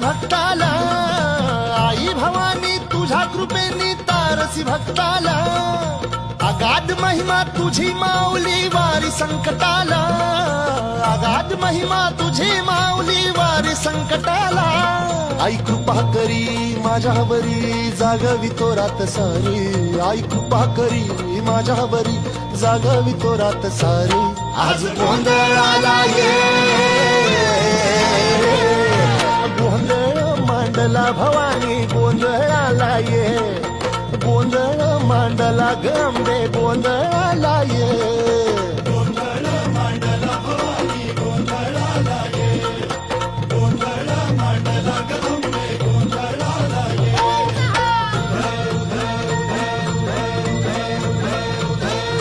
भक्ताला, आई भवानी तुझ्या कृपेनी तारसी भक्ताला, अगाध महिमा तुझी माऊली वारी संकटाला, अगाध महिमा तुझी माऊली वारी संकटाला. आई कृपा करी माझ्यावरी जागवी तो रात सारी, आई कृपा करी माझ्यावरी जागवी तो रात सारी. आज गोंधळाला ये, गोंधळ मांडला भवानी गोंधळाला ये, गोंधळ मांडला गंबे गोंधळाला